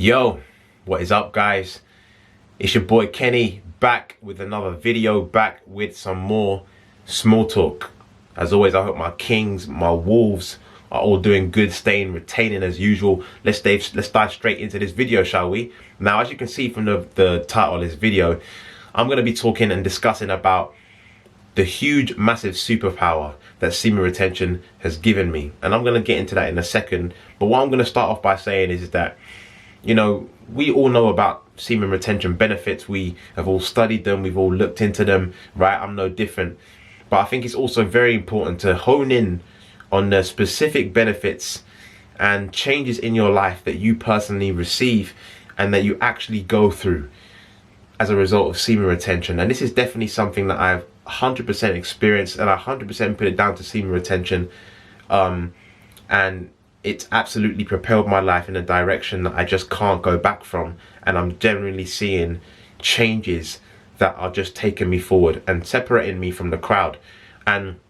Yo, what is up, guys? It's your boy Kenny, back with another video, back with some more small talk. As always, I hope my kings, my wolves are all doing good, staying retaining as usual. Let's dive straight into this video, shall we? Now, as you can see from the title of this video, I'm going to be talking and discussing about the huge, massive superpower that semen retention has given me. And I'm going to get into that in a second. But what I'm going to start off by saying is that, you know, we all know about semen retention benefits. We have all studied them. We've all looked into them, right? I'm no different. But I think it's also very important to hone in on the specific benefits and changes in your life that you personally receive and that you actually go through as a result of semen retention. And this is definitely something that I've 100% experienced, and I 100% put it down to semen retention. And it's absolutely propelled my life in a direction that I just can't go back from. And I'm genuinely seeing changes that are just taking me forward and separating me from the crowd. And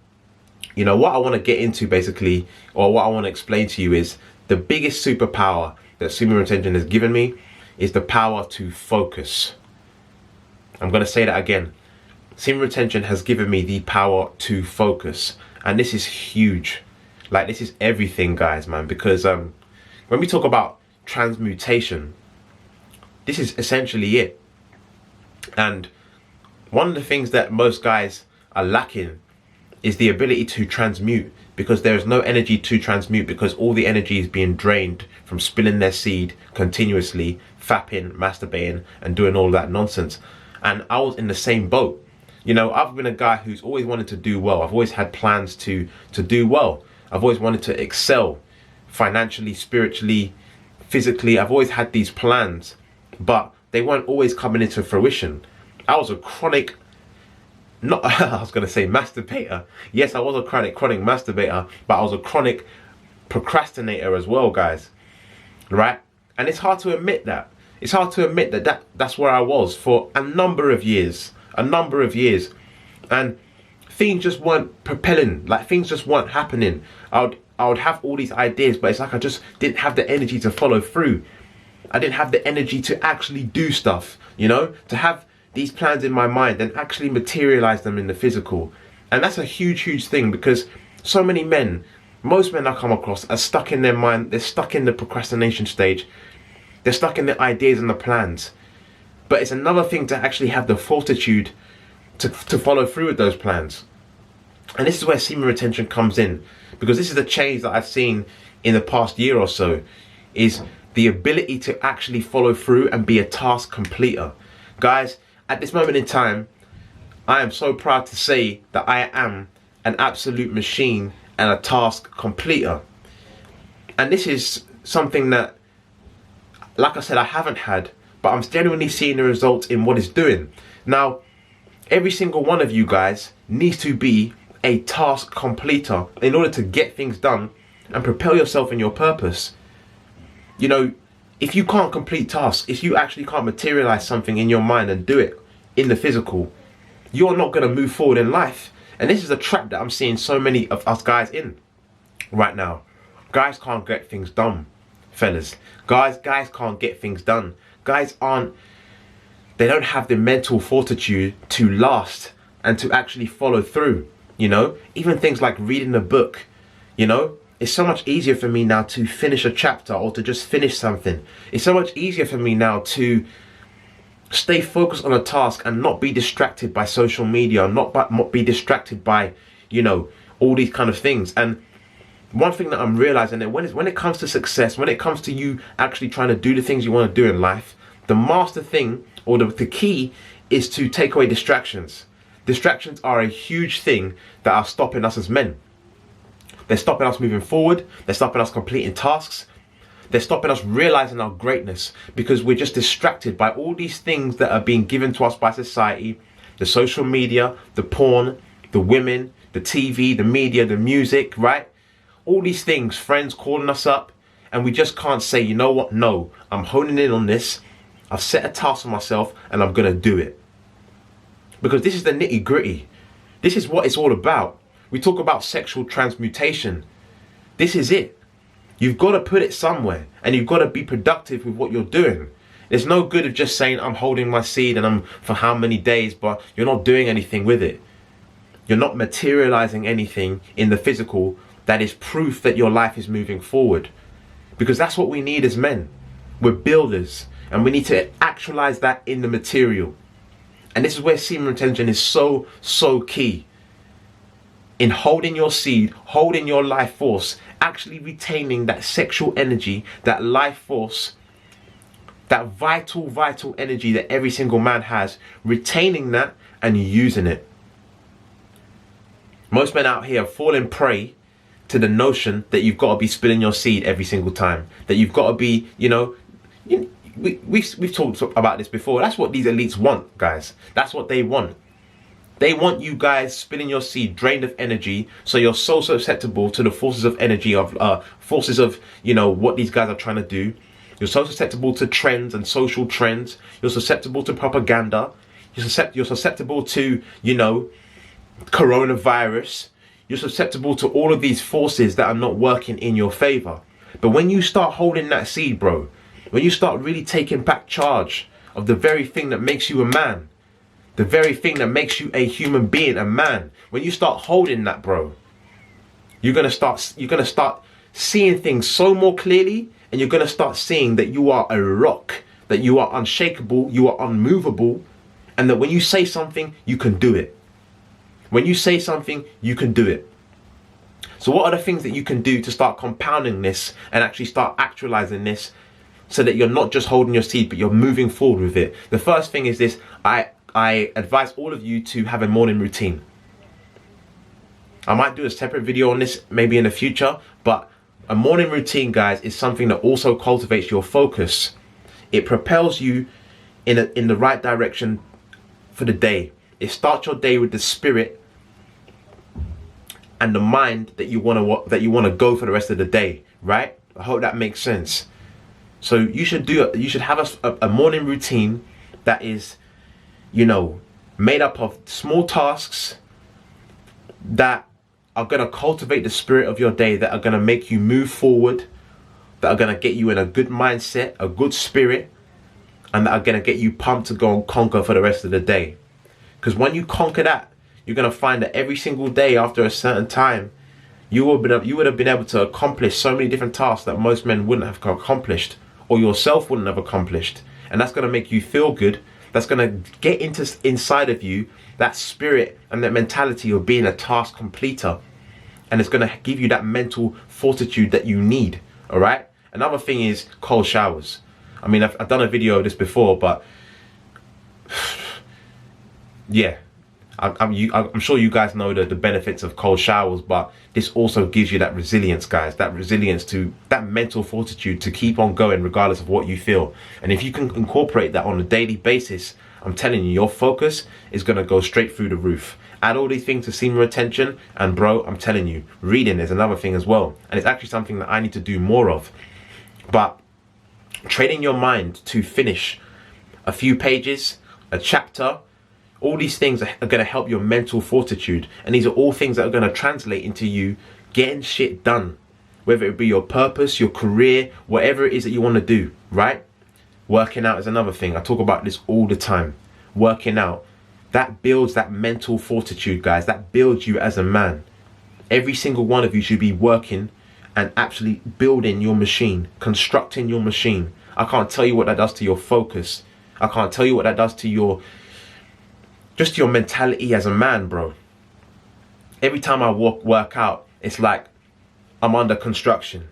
you know what I want to get into basically, or what I want to explain to you, is the biggest superpower that semen retention has given me is the power to focus. I'm going to say that again. Semen retention has given me the power to focus. And this is huge. Like, this is everything, guys, man, because when we talk about transmutation, this is essentially it. And one of the things that most guys are lacking is the ability to transmute, because there is no energy to transmute, because all the energy is being drained from spilling their seed continuously, fapping, masturbating, and doing all that nonsense. And I was in the same boat. You know, I've been a guy who's always wanted to do well. I've always had plans to do well. I've always wanted to excel financially, spiritually, physically. I've always had these plans, but they weren't always coming into fruition. I was a chronic, I was going to say masturbator. Yes, I was a chronic masturbator, but I was a chronic procrastinator as well, guys. Right? And it's hard to admit that. It's hard to admit that that's where I was for a number of years. And things just weren't propelling, like things just weren't happening. I would have all these ideas, but it's like I just didn't have the energy to follow through. I didn't have the energy to actually do stuff, you know, to have these plans in my mind and actually materialize them in the physical. And that's a huge thing, because so many men, most men I come across, are stuck in their mind. They're stuck in the procrastination stage. They're stuck in the ideas and the plans. But it's another thing to actually have the fortitude to follow through with those plans. And this is where semen retention comes in, because this is the change that I've seen in the past year or so, is the ability to actually follow through and be a task completer. Guys, at this moment in time, I am so proud to say that I am an absolute machine and a task completer. And this is something that, like I said, I haven't had, but I'm genuinely seeing the results in what it's doing. Now, every single one of you guys needs to be a task completer in order to get things done and propel yourself in your purpose. You know, if you can't complete tasks, if you actually can't materialize something in your mind and do it in the physical, you're not going to move forward in life. And this is a trap that I'm seeing so many of us guys in right now. Guys can't get things done, fellas. Guys can't get things done. They don't have the mental fortitude to last and to actually follow through, you know? Even things like reading a book, you know? It's so much easier for me now to finish a chapter or to just finish something. It's so much easier for me now to stay focused on a task and not be distracted by social media, not be distracted by, you know, all these kind of things. And one thing that I'm realizing, that when it comes to success, when it comes to you actually trying to do the things you want to do in life, the master thing, or the key, is to take away distractions. Distractions are a huge thing that are stopping us as men. They're stopping us moving forward. They're stopping us completing tasks. They're stopping us realizing our greatness, because we're just distracted by all these things that are being given to us by society, the social media, the porn, the women, the TV, the media, the music, right? All these things, friends calling us up, and we just can't say, you know what? No, I'm honing in on this. I've set a task for myself and I'm going to do it. Because this is the nitty gritty. This is what it's all about. We talk about sexual transmutation. This is it. You've got to put it somewhere, and you've got to be productive with what you're doing. It's no good of just saying, I'm holding my seed and I'm for how many days, but you're not doing anything with it. You're not materializing anything in the physical that is proof that your life is moving forward. Because that's what we need as men. We're builders, and we need to actualize that in the material. And this is where semen retention is so key. In holding your seed, holding your life force, actually retaining that sexual energy, that life force, that vital energy that every single man has, retaining that and using it. Most men out here fall in prey to the notion that you've got to be spilling your seed every single time. That you've got to be, we've talked about this before. That's what these elites want, guys. That's what they want. They want you guys spilling your seed, drained of energy, so you're so susceptible to the forces of energy, forces of, what these guys are trying to do. You're so susceptible to trends and social trends. You're susceptible to propaganda. You're susceptible to, coronavirus. You're susceptible to all of these forces that are not working in your favor. But when you start holding that seed, bro, when you start really taking back charge of the very thing that makes you a man, the very thing that makes you a human being, a man, when you start holding that, bro, you're gonna start seeing things so more clearly, and you're gonna start seeing that you are a rock, that you are unshakable, you are unmovable, and that when you say something, you can do it. When you say something, you can do it. So what are the things that you can do to start compounding this and actually start actualizing this so that you're not just holding your seed, but you're moving forward with it? The first thing is this. I advise all of you to have a morning routine. I might do a separate video on this maybe in the future, but a morning routine, guys, is something that also cultivates your focus. It propels you in the right direction for the day. It starts your day with the spirit and the mind that you want to go for the rest of the day, right? I hope that makes sense. So you should have a morning routine that is, made up of small tasks that are going to cultivate the spirit of your day, that are going to make you move forward, that are going to get you in a good mindset, a good spirit, and that are going to get you pumped to go and conquer for the rest of the day. Because when you conquer that, you're going to find that every single day after a certain time, you would have been able to accomplish so many different tasks that most men wouldn't have accomplished, or yourself wouldn't have accomplished. And that's going to make you feel good. That's going to get inside of you that spirit and that mentality of being a task completer. And it's going to give you that mental fortitude that you need. All right. Another thing is cold showers. I mean, I've done a video of this before, but yeah, I'm sure you guys know the benefits of cold showers, but this also gives you that resilience, guys, that resilience to that mental fortitude to keep on going regardless of what you feel. And if you can incorporate that on a daily basis, I'm telling you, your focus is going to go straight through the roof. Add all these things to semen retention, and bro, I'm telling you, reading is another thing as well. And it's actually something that I need to do more of. But training your mind to finish a few pages, a chapter, all these things are going to help your mental fortitude. And these are all things that are going to translate into you getting shit done. Whether it be your purpose, your career, whatever it is that you want to do, right? Working out is another thing. I talk about this all the time. Working out. That builds that mental fortitude, guys. That builds you as a man. Every single one of you should be working and actually building your machine, constructing your machine. I can't tell you what that does to your focus. I can't tell you what that does to your mentality as a man, bro. Every time I work out, it's like I'm under construction.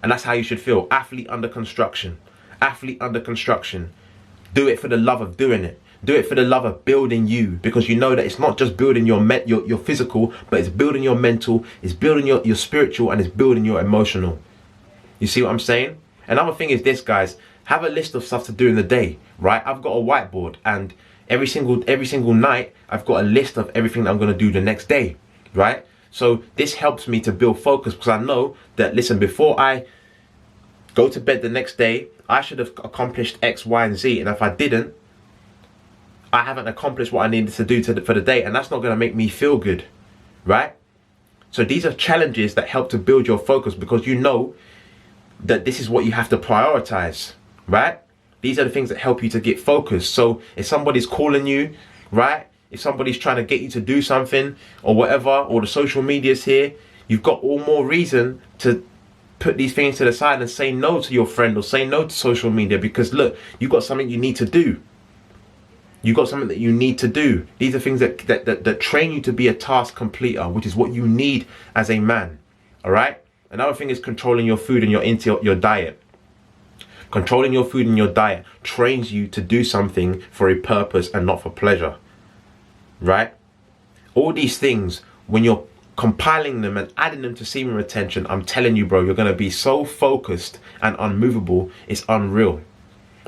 And that's how you should feel. Athlete under construction. Athlete under construction. Do it for the love of doing it. Do it for the love of building you, because you know that it's not just building your physical, but it's building your mental, it's building your spiritual, and it's building your emotional. You see what I'm saying? Another thing is this, guys. Have a list of stuff to do in the day, right? I've got a whiteboard, and every single night I've got a list of everything that I'm going to do the next day, right? So this helps me to build focus, because I know that, listen, before I go to bed the next day, I should have accomplished X, Y, and Z. And if I didn't, I haven't accomplished what I needed to do for the day. And that's not going to make me feel good, right? So these are challenges that help to build your focus, because you know that this is what you have to prioritize, right? These are the things that help you to get focused. So if somebody's calling you, right? If somebody's trying to get you to do something or whatever, or the social media's here, you've got all more reason to put these things to the side and say no to your friend or say no to social media, because look, you've got something you need to do. You've got something that you need to do. These are things that train you to be a task completer, which is what you need as a man. All right. Another thing is controlling your food and your diet. Controlling your food and your diet trains you to do something for a purpose and not for pleasure. Right? All these things, when you're compiling them and adding them to semen retention, I'm telling you, bro, you're going to be so focused and unmovable, it's unreal.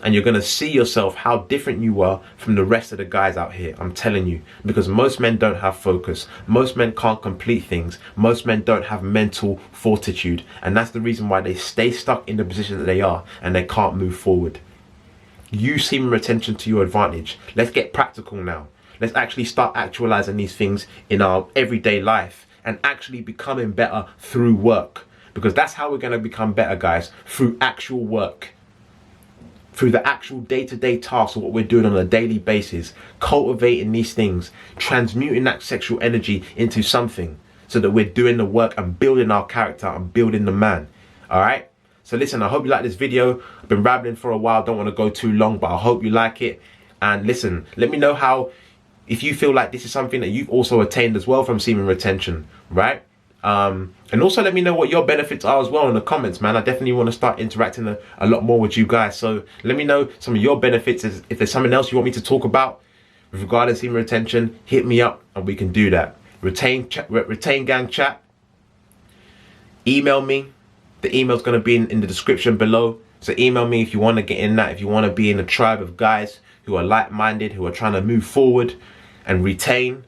And you're going to see yourself how different you are from the rest of the guys out here. I'm telling you, because most men don't have focus. Most men can't complete things. Most men don't have mental fortitude. And that's the reason why they stay stuck in the position that they are and they can't move forward. Use semen retention to your advantage. Let's get practical now. Let's actually start actualizing these things in our everyday life and actually becoming better through work. Because that's how we're going to become better, guys, through actual work. Through the actual day-to-day tasks of what we're doing on a daily basis, cultivating these things, transmuting that sexual energy into something so that we're doing the work and building our character and building the man. All right? So listen, I hope you like this video. I've been rambling for a while. Don't want to go too long, but I hope you like it. And listen, let me know how, if you feel like this is something that you've also attained as well from semen retention, right? And also let me know what your benefits are as well in the comments, man. I definitely want to start interacting a lot more with you guys. So let me know some of your benefits. If there's something else you want me to talk about with regard to semen retention, hit me up and we can do that. Retain Gang Chat. Email me. The email's going to be in the description below. So email me if you want to get in that, if you want to be in a tribe of guys who are like-minded, who are trying to move forward and retain,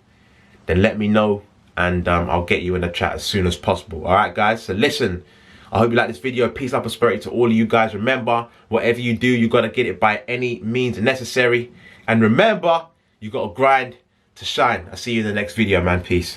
then let me know. And I'll get you in the chat as soon as possible. All right, guys. So listen, I hope you like this video. Peace, love, prosperity to all of you guys. Remember, whatever you do, you got to get it by any means necessary. And remember, you got to grind to shine. I'll see you in the next video, man. Peace.